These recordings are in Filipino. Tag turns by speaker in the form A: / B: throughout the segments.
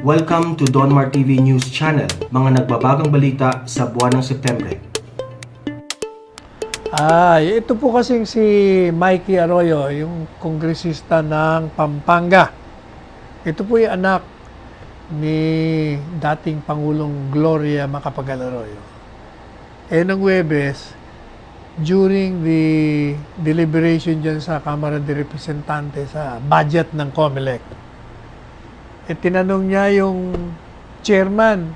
A: Welcome to Donmar TV News Channel, mga nagbabagang balita sa buwan ng Setyembre.
B: Ito po kasing si Mikey Arroyo, yung kongresista ng Pampanga. Ito po yung anak ni dating Pangulong Gloria Macapagal Arroyo. Nung Huwebes, during the deliberation dyan sa Kamara de Representante sa budget ng COMELEC, tinanong niya yung chairman,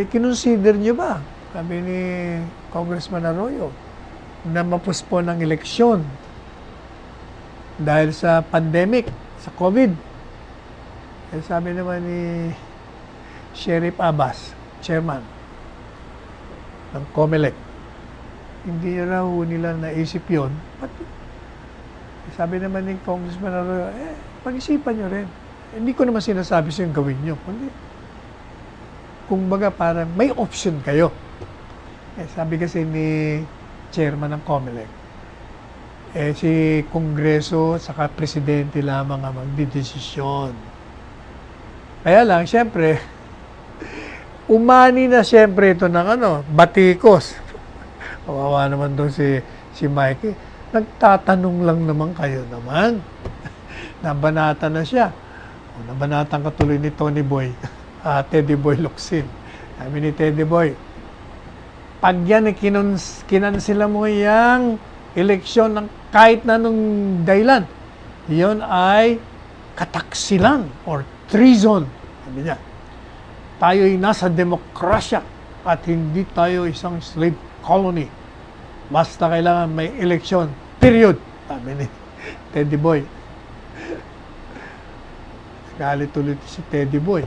B: kinonsider niyo ba, sabi ni Congressman Arroyo, na mapuspon ang eleksyon dahil sa pandemic, sa COVID. Sabi naman ni Sheriff Abbas, chairman ng COMELEC, hindi raw nila naisip yun. Sabi naman ni Congressman Arroyo, pag-isipan nyo rin. Hindi ko naman sinasabi sa yung gawin nyo. Kung baga parang may option kayo. Sabi kasi ni chairman ng COMELEC, si Kongreso saka presidente lamang ang magdidesisyon. Kaya lang, siyempre, umani na siyempre ito ng batikos. Kawawa naman doon si Mikey. Nagtatanong lang naman kayo naman. Nabanata na siya. Nabanatan ka tuloy ni Tony Boy, Teddy Boy Locsin. Sabi ni Teddy Boy, pag yan kinansila mo yung eleksyon ng kahit na nung dahilan, yun ay kataksilan or treason. Sabi niya, tayo'y nasa demokrasya at hindi tayo isang slave colony. Basta kailangan may eleksyon. Period. Sabi ni Teddy Boy. Galit ulit si Teddy Boy.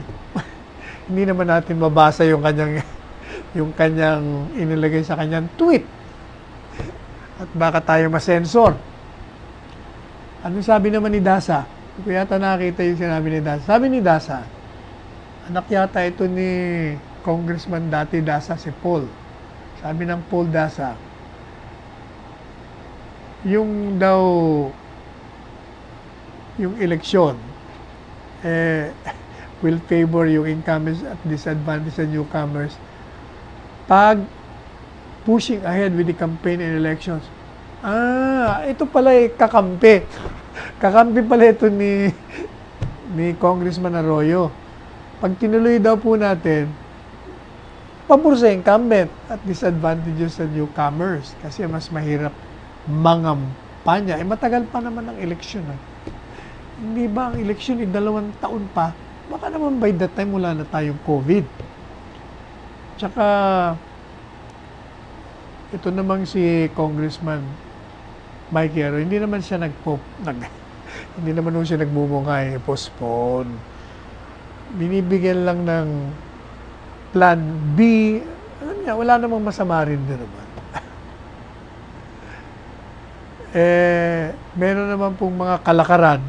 B: Hindi naman natin mabasa yung kanyang inilagay sa kanyang tweet. At baka tayo masensor. Ano sabi naman ni Dasa? Hindi ko yata nakita yung sinabi ni Dasa. Sabi ni Dasa, anak yata ito ni Congressman dati Dasa, si Paul. Sabi ng Paul Dasa, yung eleksyon, will favor yung incumbents at disadvantage sa newcomers pag pushing ahead with the campaign and elections. Ito pala kakampi. Kakampi pala ito ni Congressman Arroyo. Pag tinuloy daw po natin, pabor sa incumbent at disadvantages sa newcomers kasi mas mahirap mangampanya. Matagal pa naman ang eleksyon. Hindi ba ang eleksyon 2 taon pa? Baka naman by that time wala na tayong COVID. Tsaka, ito namang si Congressman Mikey Arroyo, hindi naman siya hindi naman siya nagmumungay, postpone. Binibigyan lang ng plan B. Wala namang masama rin din naman. Meron naman pong mga kalakaran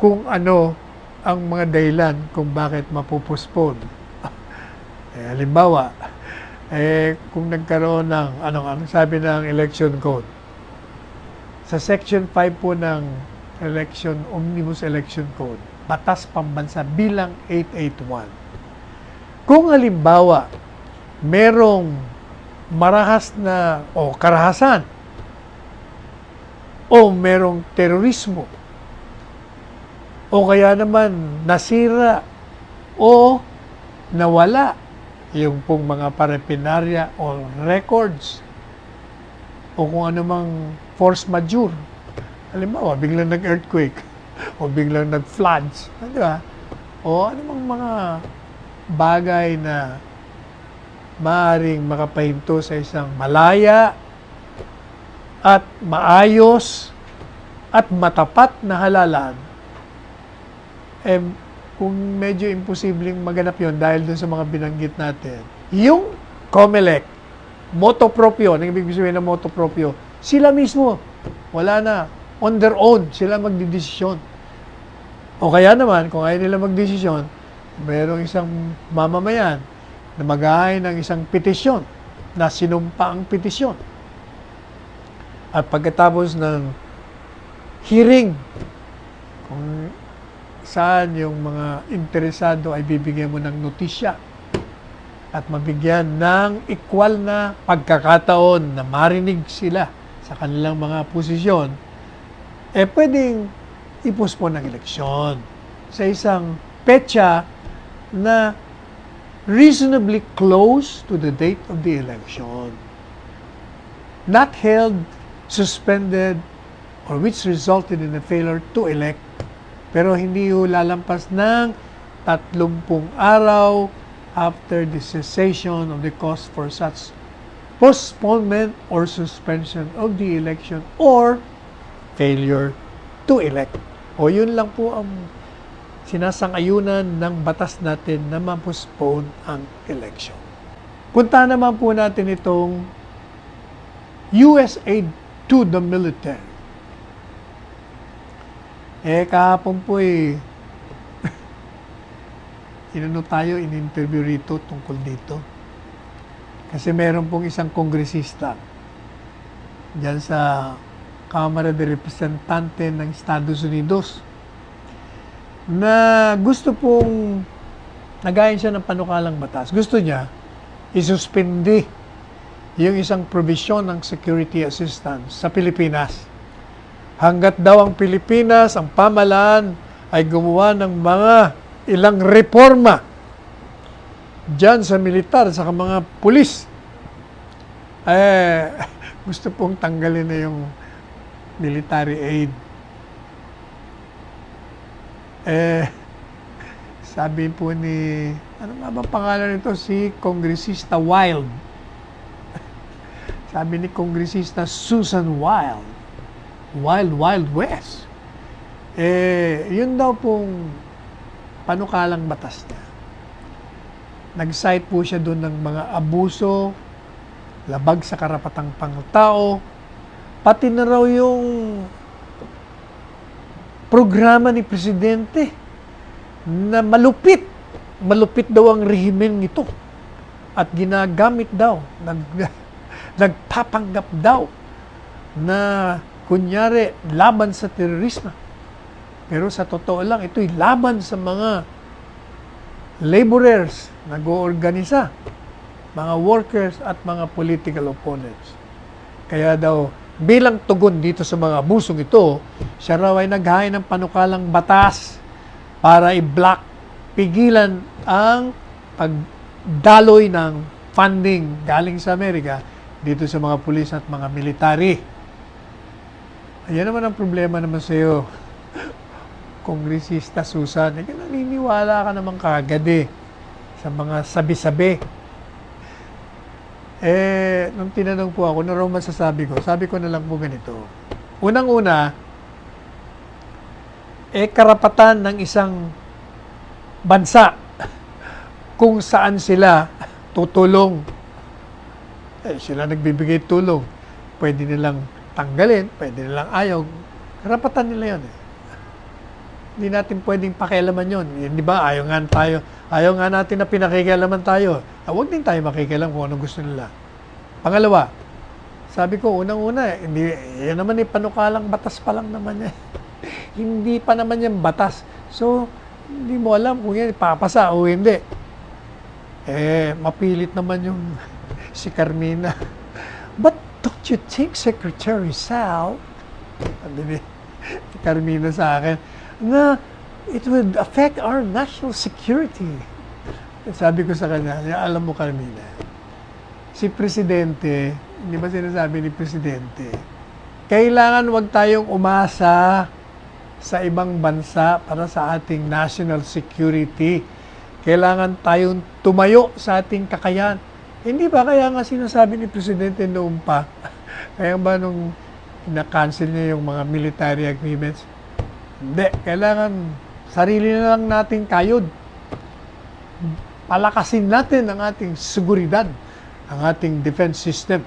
B: kung ano ang mga dahilan kung bakit mapupospone. Halimbawa, kung nagkaroon ng, ang sabi ng election code, sa section 5 po ng Omnibus Election Code, Batas Pambansa bilang 881. Kung halimbawa, merong marahas na, karahasan, o merong terorismo, o kaya naman nasira o nawala yung pong mga paraphernalia o records o kung anumang force majeure. Halimbawa, biglang nag-earthquake o biglang nag-floods, di ba? O anumang mga bagay na maaaring makapahinto sa isang malaya at maayos at matapat na halalan, kung medyo imposibleng maganap yon dahil dun sa mga binanggit natin, yung COMELEC, motu proprio, ang ibig sabihin ng motu proprio, sila mismo, wala na, on their own, sila magdidesisyon. O kaya naman, kung ayaw nila magdesisyon, mayroong isang mamamayan na mag-ahay ng isang petisyon, na sinumpa ang petisyon. At pagkatapos ng hearing, kung saan yung mga interesado ay bibigyan mo ng notisya at mabigyan ng equal na pagkakataon na marinig sila sa kanilang mga posisyon, pwedeng i-postpone ang eleksyon sa isang petsa na reasonably close to the date of the election. Not held, suspended, or which resulted in a failure to elect, pero hindi ho lalampas ng 30 araw after the cessation of the cause for such postponement or suspension of the election or failure to elect. O yun lang po ang sinasang-ayunan ng batas natin na ma-postpone ang election. Punta naman po natin itong US aid to the military. Kahapon po tayo, in-interview rito tungkol dito. Kasi meron pong isang kongresista dyan sa Kamara de Representante ng Estados Unidos na gusto pong nagayin siya ng panukalang batas. Gusto niya isuspindi yung isang provision ng security assistance sa Pilipinas. Hanggat daw ang Pilipinas, ang pamahalaan ay gumawa ng mga ilang reforma dyan sa militar, sa mga pulis, gusto pong tanggalin na yung military aid. Sabi po ni, ano nga ba pangalan nito? Si Kongresista Wild. Sabi ni Kongresista Susan Wild, Wild Wild West. Yun daw pong panukalang batas niya. Nag-cite po siya doon ng mga abuso, labag sa karapatang pangtao, pati na raw yung programa ni Presidente na malupit. Malupit daw ang rehimen nito. At ginagamit daw, nagpapanggap daw na kunyari laban sa terorismo. Pero sa totoo lang, ito'y laban sa mga laborers, nag-oorganisa, mga workers at mga political opponents. Kaya daw, bilang tugon dito sa mga abusong ito, siya raw ay naghain ng panukalang batas para i-block, pigilan ang pagdaloy ng funding galing sa Amerika dito sa mga pulis at mga military. Ayan naman ang problema naman sa iyo, Kongresista Susan. Naniniwala ka naman kagad sa mga sabi-sabi. Nung tinanong po ako, na raw masasabi ko, sabi ko na lang po ganito. Unang-una, karapatan ng isang bansa kung saan sila tutulong. Sila nagbibigay tulong. Pwede nilang tanggalin, pwede nilang ayaw. Karapatan nila yun. Hindi natin pwedeng pakialaman yun. Di ba? Ayaw nga natin na pinakikialaman tayo. Huwag din tayo makikialam kung anong gusto nila. Pangalawa, sabi ko, unang-una, yan naman panukalang batas pa lang naman yan. Hindi pa naman yan batas. So, hindi mo alam kung yan papasa o hindi. Mapilit naman yung si Carmina. But don't you think, Secretary Sal, sabi ni Carmina sa akin, na it would affect our national security. Sabi ko sa kanya, alam mo Carmina, si Presidente, hindi ba sinasabi ni Presidente, kailangan wag tayong umasa sa ibang bansa para sa ating national security. Kailangan tayong tumayo sa ating kakayahan. Hindi ba kaya nga sinasabi ni Presidente noon pa, kaya ba nung na-cancel niya yung mga military agreements? Hindi. Kailangan sarili na lang nating kayod. Palakasin natin ang ating seguridad, ang ating defense system.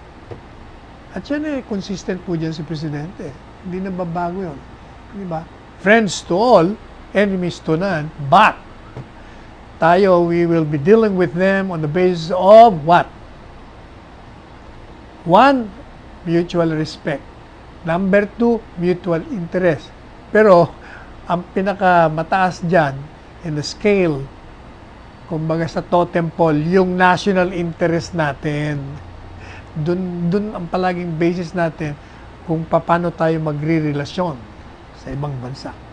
B: At yan consistent po dyan si Presidente. Hindi na babago yun. Di ba? Friends to all, enemies to none, but tayo, we will be dealing with them on the basis of what? One, mutual respect. Number two, mutual interest. Pero, ang pinakamataas dyan in the scale, kumbaga sa totem pole, yung national interest natin. Dun ang palaging basis natin kung paano tayo magre-relasyon sa ibang bansa.